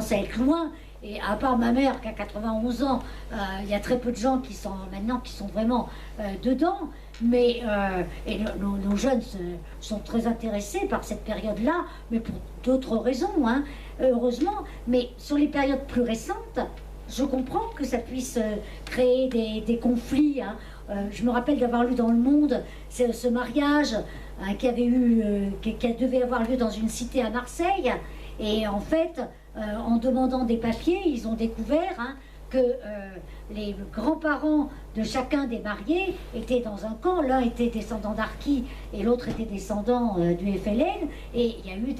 commence à être loin. Et à part ma mère qui a 91 ans, il y a très peu de gens qui sont maintenant qui sont vraiment dedans. Mais et nos jeunes sont très intéressés par cette période-là, mais pour d'autres raisons, hein, heureusement. Mais sur les périodes plus récentes, je comprends que ça puisse créer des conflits. Hein. Je me rappelle d'avoir lu dans Le Monde ce mariage qui devait avoir lieu dans une cité à Marseille. Et en fait, en demandant des papiers, ils ont découvert hein, que les grands-parents de chacun des mariés étaient dans un camp. L'un était descendant d'Arki et l'autre était descendant du FLN. Et il y a eu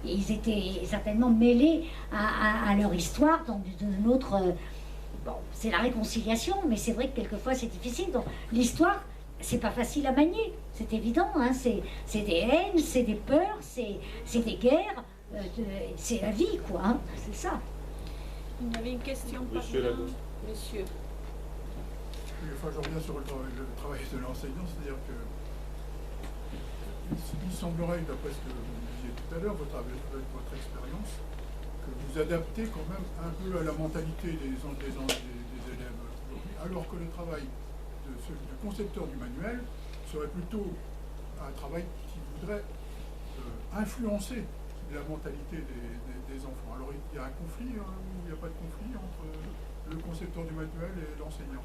ils étaient certainement mêlés à leur histoire dans une autre... bon, c'est la réconciliation, mais c'est vrai que quelquefois c'est difficile. Donc l'histoire, c'est pas facile à manier, c'est évident. Hein, c'est des haines, c'est des peurs, c'est des guerres. C'est la vie, quoi, hein, c'est ça. Il y avait une question par Monsieur là. Lagos. Monsieur. Enfin, je reviens sur le travail de l'enseignant, c'est-à-dire que il semblerait, d'après ce que vous disiez tout à l'heure, votre expérience, que vous adaptez quand même un peu à la mentalité des élèves aujourd'hui, alors que le travail du concepteur du manuel serait plutôt un travail qui voudrait influencer la mentalité des enfants. Alors il y a un conflit, hein, ou il n'y a pas de conflit entre le concepteur du manuel et l'enseignant?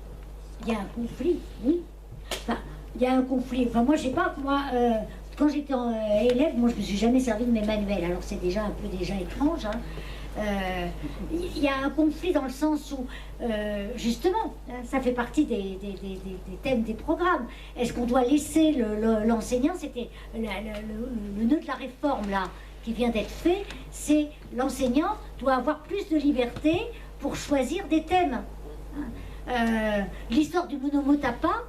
Il y a un conflit, oui. Enfin, il y a un conflit. Enfin, moi, je sais pas, quand j'étais élève, moi, je me suis jamais servi de mes manuels. Alors, c'est déjà un peu étrange. Hein. Il y a un conflit dans le sens où, justement, ça fait partie des thèmes des programmes. Est-ce qu'on doit laisser l'enseignant, c'était le nœud de la réforme, là, qui vient d'être fait, c'est l'enseignant doit avoir plus de liberté pour choisir des thèmes. L'histoire du monomotapa,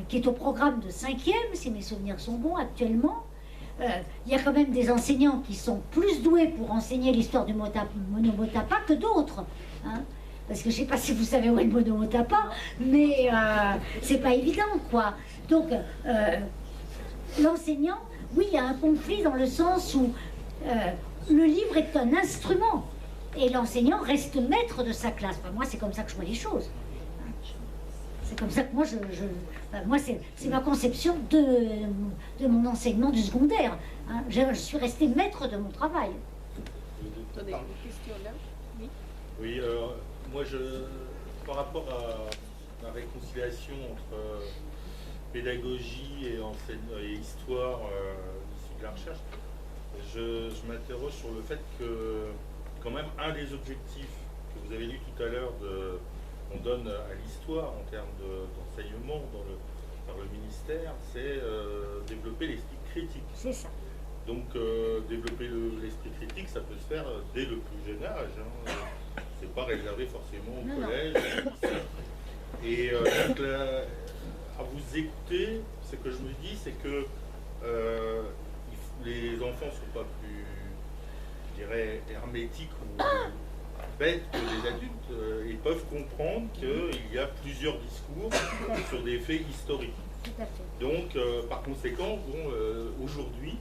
qui est au programme de 5e, si mes souvenirs sont bons actuellement, il y a quand même des enseignants qui sont plus doués pour enseigner l'histoire du monomotapa que d'autres. Hein. Parce que je ne sais pas si vous savez où est le monomotapa, mais c'est pas évident, quoi. Donc, l'enseignant, oui, il y a un conflit dans le sens où le livre est un instrument et l'enseignant reste maître de sa classe. Enfin, moi, c'est comme ça que je vois les choses. C'est comme ça que moi, moi c'est ma conception de mon enseignement du secondaire. Hein. Je suis restée maître de mon travail. Attendez, une question là. Oui. Oui, moi, par rapport à la réconciliation entre pédagogie et histoire issue de la recherche, je m'interroge sur le fait que, quand même, un des objectifs que vous avez lu tout à l'heure qu'on donne à l'histoire en termes d'enseignement par le ministère, c'est développer l'esprit critique. C'est ça. Donc, développer l'esprit critique, ça peut se faire dès le plus jeune âge. Hein. C'est pas réservé forcément au collège. Et donc, à vous écouter, ce que je me dis, c'est que les enfants ne sont pas plus, je dirais, hermétiques ou bêtes que les adultes. Ils peuvent comprendre qu'il y a plusieurs discours sur des faits historiques. Tout à fait. Donc, par conséquent, aujourd'hui,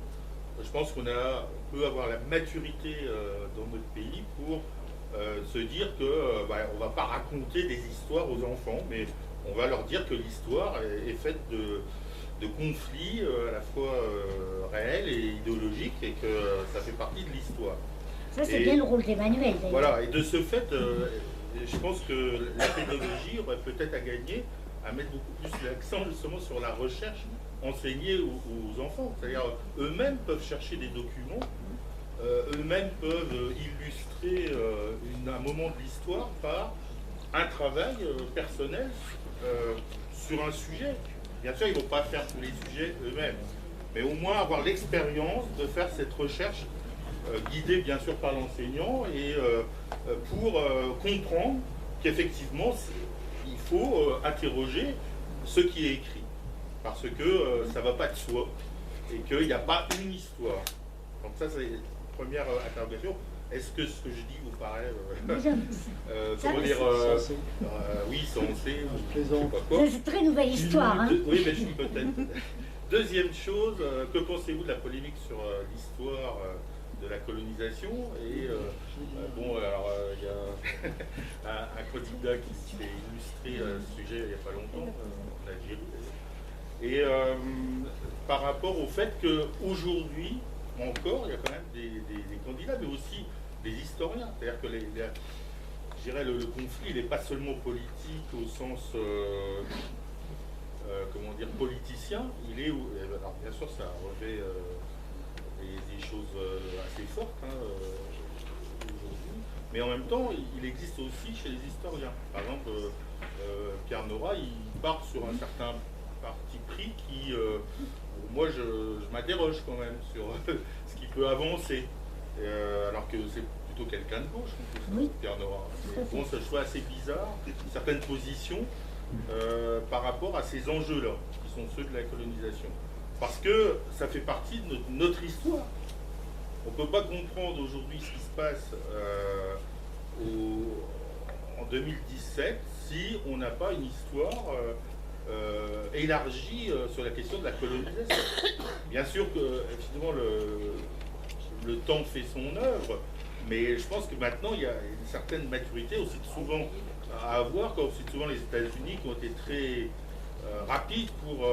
je pense qu'on peut avoir la maturité dans notre pays pour se dire que on ne va pas raconter des histoires aux enfants, mais on va leur dire que l'histoire est faite de conflits à la fois réels et idéologiques et que ça fait partie de l'histoire. Ça, c'est bien le rôle d'Emmanuel, d'ailleurs. Voilà, et de ce fait, je pense que la pédagogie aurait peut-être à gagner à mettre beaucoup plus l'accent justement sur la recherche enseignée aux enfants. C'est-à-dire eux-mêmes peuvent chercher des documents, eux-mêmes peuvent illustrer un moment de l'histoire par un travail personnel sur un sujet. Bien sûr, ils ne vont pas faire tous les sujets eux-mêmes, mais au moins avoir l'expérience de faire cette recherche guidée bien sûr par l'enseignant et pour comprendre qu'effectivement il faut interroger ce qui est écrit parce que ça ne va pas de soi et qu'il n'y a pas une histoire. Donc ça c'est la première interrogation. Est-ce que ce que je dis vous paraît comment dire oui, sensé ou je sais pas quoi. C'est une très nouvelle histoire. Hein. Oui, mais je peut-être. Deuxième chose, que pensez-vous de la polémique sur l'histoire de la colonisation. Et bon, alors il y a un candidat qui s'est illustré à ce sujet il n'y a pas longtemps, en Algérie. Et par rapport au fait qu'aujourd'hui, encore, il y a quand même des candidats, mais aussi des historiens. C'est-à-dire que je dirais le conflit, il n'est pas seulement politique au sens, comment dire, politicien. Il est, alors bien sûr, ça revêt des choses assez fortes aujourd'hui, mais en même temps, il existe aussi chez les historiens. Par exemple, Pierre Nora, il part sur un certain parti pris qui, moi, je m'interroge quand même sur ce qui peut avancer, alors que c'est plutôt quelqu'un de gauche, oui. Pierre Nora. Bon, ça je trouve assez bizarre, certaines positions par rapport à ces enjeux-là, qui sont ceux de la colonisation. Parce que ça fait partie de notre histoire. On ne peut pas comprendre aujourd'hui ce qui se passe en 2017 si on n'a pas une histoire élargie sur la question de la colonisation. Bien sûr que, effectivement, le temps fait son œuvre, mais je pense que maintenant, il y a une certaine maturité aussi souvent à avoir, comme c'est souvent les États-Unis qui ont été très rapides pour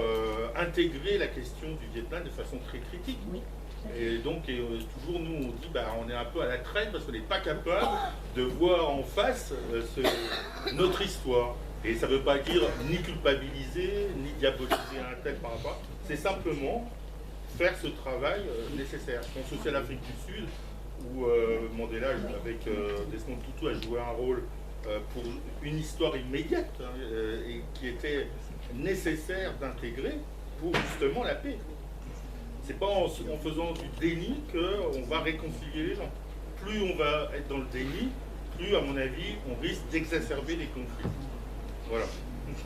intégrer la question du Vietnam de façon très critique. Oui. Et donc, toujours nous, on dit, on est un peu à la traîne parce qu'on n'est pas capable de voir en face notre histoire. Et ça ne veut pas dire ni culpabiliser, ni diaboliser un tel par rapport. C'est simplement faire ce travail nécessaire. Je pense aussi à l'Afrique du Sud, où Mandela, avec Desmond Tutu, a joué un rôle pour une histoire immédiate et qui était nécessaire d'intégrer pour justement la paix. C'est pas en faisant du déni qu'on va réconcilier les gens. Plus on va être dans le déni, plus, à mon avis, on risque d'exacerber les conflits. Voilà.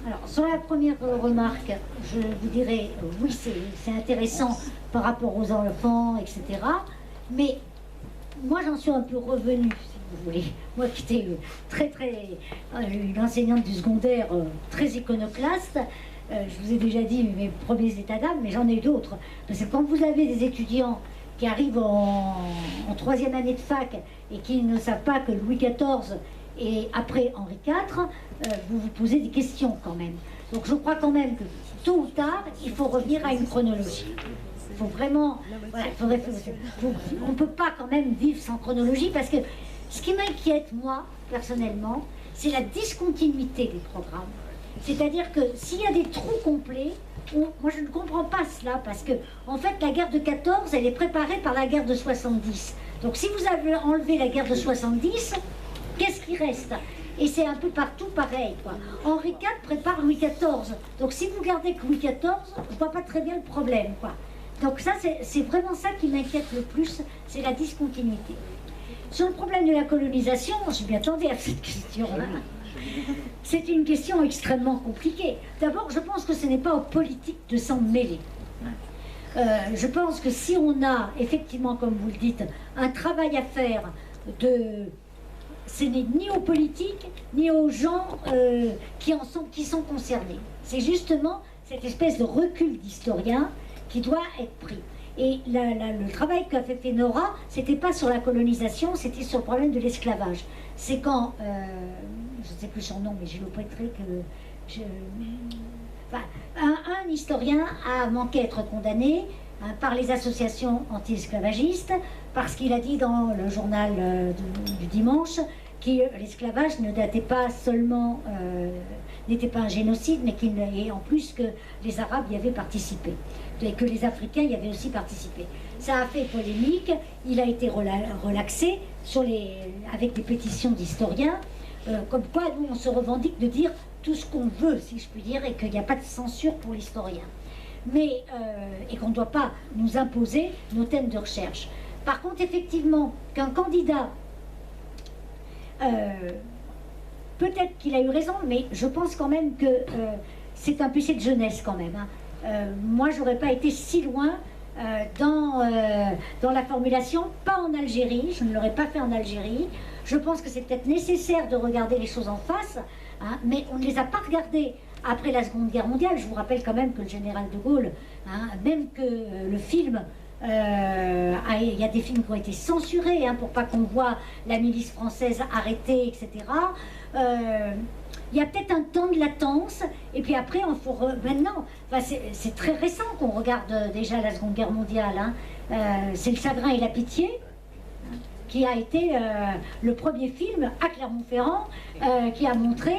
Alors, sur la première remarque, je vous dirais, oui, c'est intéressant par rapport aux enfants, etc. Mais moi, j'en suis un peu revenue, si vous voulez. Moi qui étais une enseignante du secondaire très iconoclaste, je vous ai déjà dit mes premiers états d'âme, mais j'en ai d'autres. Parce que quand vous avez des étudiants qui arrivent en troisième année de fac et qui ne savent pas que Louis XIV et après Henri IV, vous vous posez des questions quand même. Donc je crois quand même que tôt ou tard, il faut revenir à une chronologie. Il faut vraiment... Voilà, on ne peut pas quand même vivre sans chronologie parce que ce qui m'inquiète, moi, personnellement, c'est la discontinuité des programmes. C'est-à-dire que s'il y a des trous complets, moi je ne comprends pas cela parce que, en fait, la guerre de 14, elle est préparée par la guerre de 70. Donc si vous avez enlevé la guerre de 70, qu'est-ce qui reste? Et c'est un peu partout pareil, quoi. Henri IV prépare Louis XIV. Donc si vous gardez que Louis XIV, on ne voit pas très bien le problème, quoi. Donc ça, c'est vraiment ça qui m'inquiète le plus, c'est la discontinuité. Sur le problème de la colonisation, je m'y attendais à cette question-là. C'est une question extrêmement compliquée. D'abord, je pense que ce n'est pas aux politiques de s'en mêler. Je pense que si on a, effectivement, comme vous le dites, un travail à faire ce n'est ni aux politiques, ni aux gens qui sont concernés. C'est justement cette espèce de recul d'historien qui doit être pris. Et le travail qu'a fait Nora, c'était pas sur la colonisation, c'était sur le problème de l'esclavage. C'est quand, je ne sais plus son nom, mais je le prêterai que un historien a manqué à être condamné par les associations anti-esclavagistes parce qu'il a dit dans le journal du dimanche que l'esclavage ne datait pas seulement, n'était pas un génocide, mais et en plus que les Arabes y avaient participé, et que les Africains y avaient aussi participé. Ça a fait polémique, il a été relaxé avec des pétitions d'historiens, comme quoi nous on se revendique de dire tout ce qu'on veut, si je puis dire, et qu'il n'y a pas de censure pour l'historien. Mais, et qu'on ne doit pas nous imposer nos thèmes de recherche. Par contre, effectivement, qu'un candidat, peut-être qu'il a eu raison, mais je pense quand même que c'est un péché de jeunesse quand même. Moi, j'aurais pas été si loin dans la formulation, pas en Algérie, je ne l'aurais pas fait en Algérie. Je pense que c'est peut-être nécessaire de regarder les choses en face, mais on ne les a pas regardées après la Seconde Guerre mondiale. Je vous rappelle quand même que le général de Gaulle, même que le film il y a des films qui ont été censurés pour pas qu'on voit la milice française arrêtée, etc. Il y a peut-être un temps de latence, et puis après, maintenant, c'est très récent qu'on regarde déjà la Seconde Guerre mondiale. C'est Le Chagrin et la Pitié, qui a été le premier film à Clermont-Ferrand qui a montré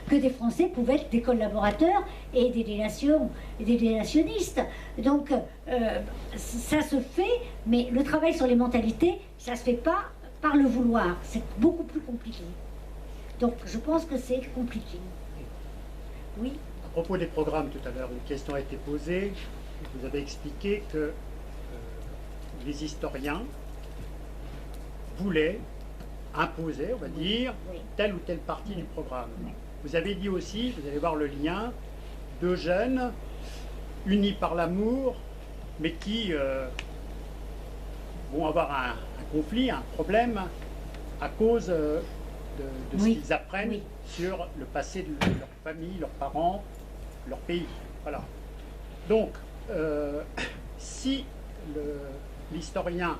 que des Français pouvaient être des collaborateurs et des délationnistes. Donc ça se fait, mais le travail sur les mentalités, ça ne se fait pas par le vouloir. C'est beaucoup plus compliqué. Donc je pense que c'est compliqué. Oui. À propos des programmes, tout à l'heure, une question a été posée. Vous avez expliqué que les historiens voulaient imposer, on va dire, telle ou telle partie du programme. Vous avez dit aussi, vous allez voir le lien, deux jeunes unis par l'amour, mais qui vont avoir un conflit, un problème, à cause de ce qu'ils apprennent sur le passé de leur famille, leurs parents, leur pays. Voilà. Donc, si l'historien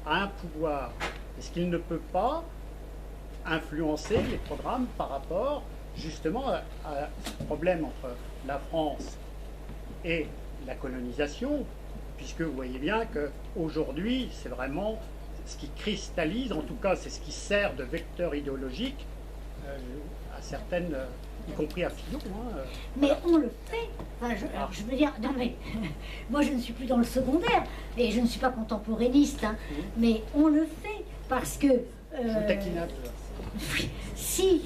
a un pouvoir, est-ce qu'il ne peut pas influencer les programmes par rapport justement à ce problème entre la France et la colonisation, puisque vous voyez bien qu'aujourd'hui, c'est vraiment ce qui cristallise, en tout cas c'est ce qui sert de vecteur idéologique à certaines, y compris à Fillon. Mais on le fait. Enfin, je veux dire, non mais moi je ne suis plus dans le secondaire et je ne suis pas contemporainiste, mais on le fait parce que s'il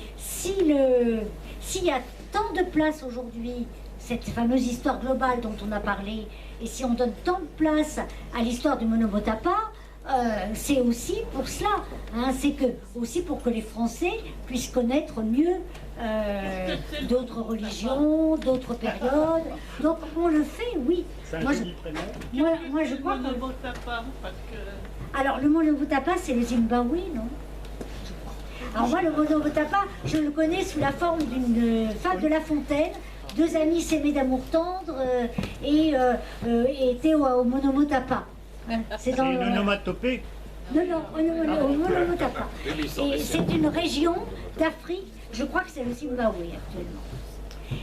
y a tant de place aujourd'hui, cette fameuse histoire globale dont on a parlé, et si on donne tant de place à l'histoire du Monomotapa, c'est aussi pour cela, c'est aussi pour que les Français puissent connaître mieux d'autres religions, d'autres périodes. Donc on le fait, oui. Moi je crois que... Alors le Monomotapa, c'est le Zimbabwe, non? Alors moi, le Monomotapa, je le connais sous la forme d'une fable de La Fontaine. Deux amis s'aimaient d'amour tendre et étaient au Monomotapa. C'est une onomatopée? Non, au Monomotapa. Et c'est une région d'Afrique, je crois que c'est le Zimbabwe actuellement.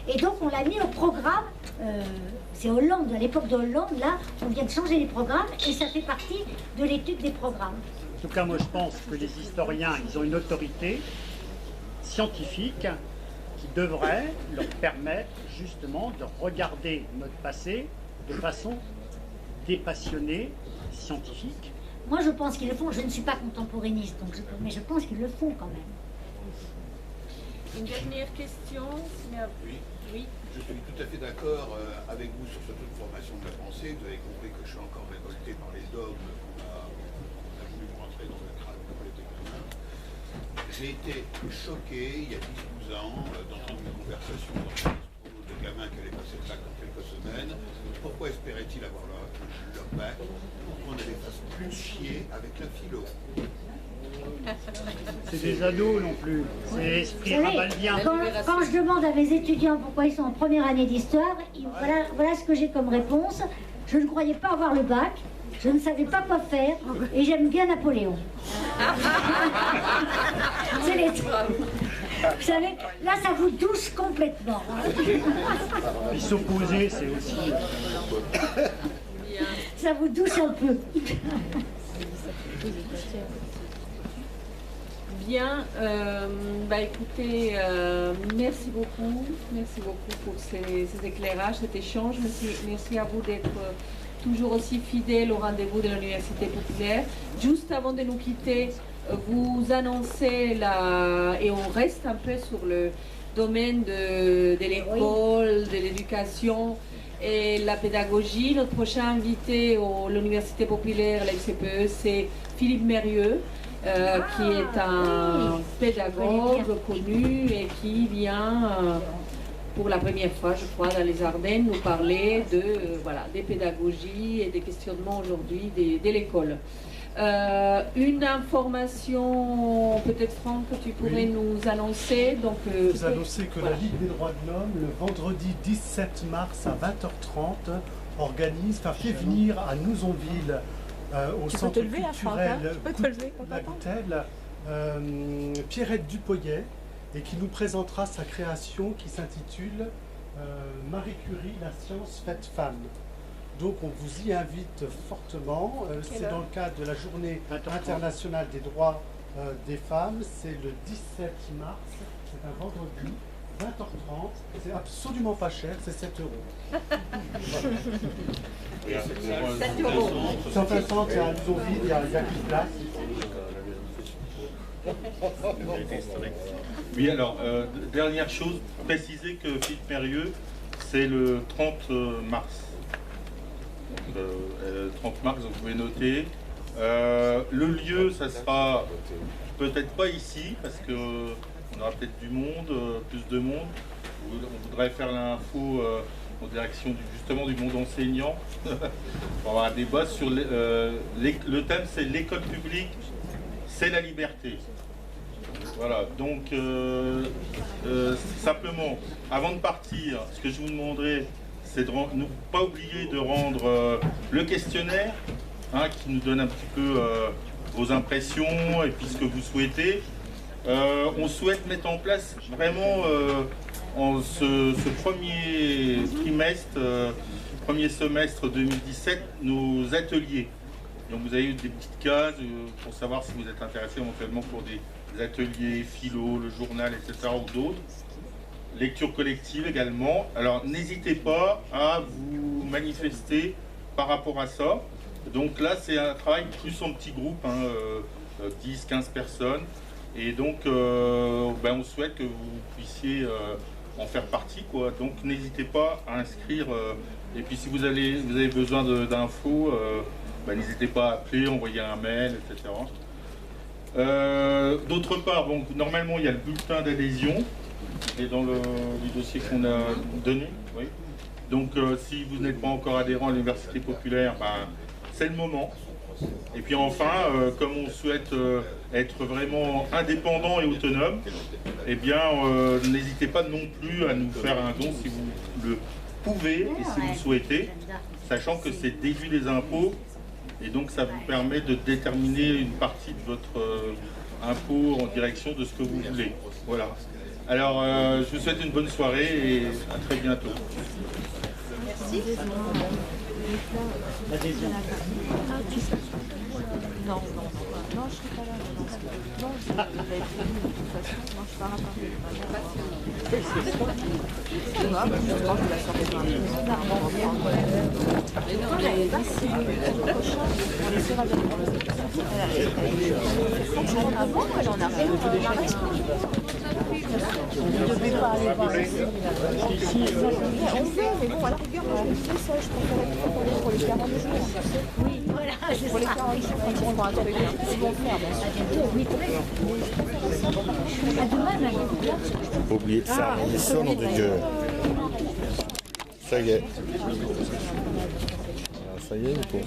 Et donc on l'a mis au programme, c'est Hollande, à l'époque de Hollande, là, on vient de changer les programmes et ça fait partie de l'étude des programmes. En tout cas, moi je pense que les historiens, ils ont une autorité scientifique qui devrait leur permettre justement de regarder notre passé de façon dépassionnée, scientifique. Moi je pense qu'ils le font, je ne suis pas contemporainiste, mais je pense qu'ils le font quand même. Une dernière question. Oui. Je suis tout à fait d'accord avec vous sur cette formation de la pensée. Vous avez compris que je suis encore révolté par les dogmes qu'on a voulu rentrer dans le crâne de l'être humain. J'ai été choqué il y a 10-12 ans d'entendre une conversation dans un bistrot de gamins qui allaient passer le bac dans quelques semaines. Pourquoi espéraient-ils avoir leur bac? Pourquoi on ne les fasse plus chier avec la philo? C'est des ados non plus, c'est l'esprit rabaldien. Quand je demande à mes étudiants pourquoi ils sont en première année d'histoire, voilà ce que j'ai comme réponse. Je ne croyais pas avoir le bac, je ne savais pas quoi faire et j'aime bien Napoléon. C'est les trucs. Vous savez, là ça vous douche complètement. Puis s'opposer, c'est aussi... Ça vous douche un peu. Bien, écoutez, merci beaucoup pour ces éclairages, cet échange. Merci à vous d'être toujours aussi fidèles au rendez-vous de l'Université populaire. Juste avant de nous quitter, vous annoncez et on reste un peu sur le domaine de l'école, de l'éducation et la pédagogie. Notre prochain invité à l'Université populaire, la FCPE, c'est Philippe Mérieux. Qui est un pédagogue connu et qui vient pour la première fois, je crois, dans les Ardennes, nous parler des pédagogies et des questionnements aujourd'hui de l'école. Une information, peut-être Franck, que tu pourrais nous annoncer. Vous annoncer que la Ligue des droits de l'homme, le vendredi 17 mars à 20h30, fait venir à Nouzonville, au centre culturel La Goutelle, Pierrette Dupoyet, et qui nous présentera sa création qui s'intitule Marie Curie, la science faite femme. Donc on vous y invite fortement. C'est dans le cadre de la journée internationale des droits des femmes. C'est le 17 mars, c'est un vendredi, 20h30. C'est absolument pas cher, c'est 7 €. C'est en fin de temps, c'est à Nouzonville, il y a plus de place. Oui, alors, dernière chose, préciser que Philippe Mérieux, c'est le 30 mars. Donc, 30 mars, vous pouvez noter. Le lieu, ça sera peut-être pas ici, parce qu'on aura peut-être du monde, plus de monde. On voudrait faire l'info en direction justement du monde enseignant. On va avoir un débat sur le thème, c'est l'école publique, c'est la liberté. Voilà, donc simplement, avant de partir, ce que je vous demanderai, c'est de ne pas oublier de rendre le questionnaire, qui nous donne un petit peu vos impressions et puis ce que vous souhaitez. On souhaite mettre en place vraiment en ce premier trimestre, premier semestre 2017, nos ateliers. Donc vous avez eu des petites cases pour savoir si vous êtes intéressé éventuellement pour des ateliers philo, le journal, etc. ou d'autres. Lecture collective également. Alors n'hésitez pas à vous manifester par rapport à ça. Donc là c'est un travail plus en petits groupes, 10-15 personnes. Et donc on souhaite que vous puissiez en faire partie, quoi. Donc n'hésitez pas à inscrire. Et puis si vous avez besoin d'infos, n'hésitez pas à appeler, envoyer un mail, etc. D'autre part, normalement il y a le bulletin d'adhésion et dans le dossier qu'on a donné. Oui. Donc si vous n'êtes pas encore adhérent à l'Université populaire, c'est le moment. Et puis enfin, comme on souhaite être vraiment indépendant et autonome, eh bien n'hésitez pas non plus à nous faire un don si vous le pouvez et si vous le souhaitez, sachant que c'est déduit des impôts. Et donc ça vous permet de déterminer une partie de votre impôt en direction de ce que vous voulez. Voilà. Alors je vous souhaite une bonne soirée et à très bientôt. Merci. Non, je serai pas là. Non, je vais être venue de toute façon. Moi, je pars à Paris. Tu vois, je pense que la soirée va avant, elle en arrive. On ne devait pas aller voir on fait, mais bon, à la rigueur, moi je fais ça, je préfère pour les 40 jours. Oui, voilà, c'est pour les 40 jours, quand ils font un truc, ils vont faire, bien sûr. Oui, à demain, même. Faut pas oublier de ça, ça, nom de Dieu. Ça y est. Ça y est ou quoi?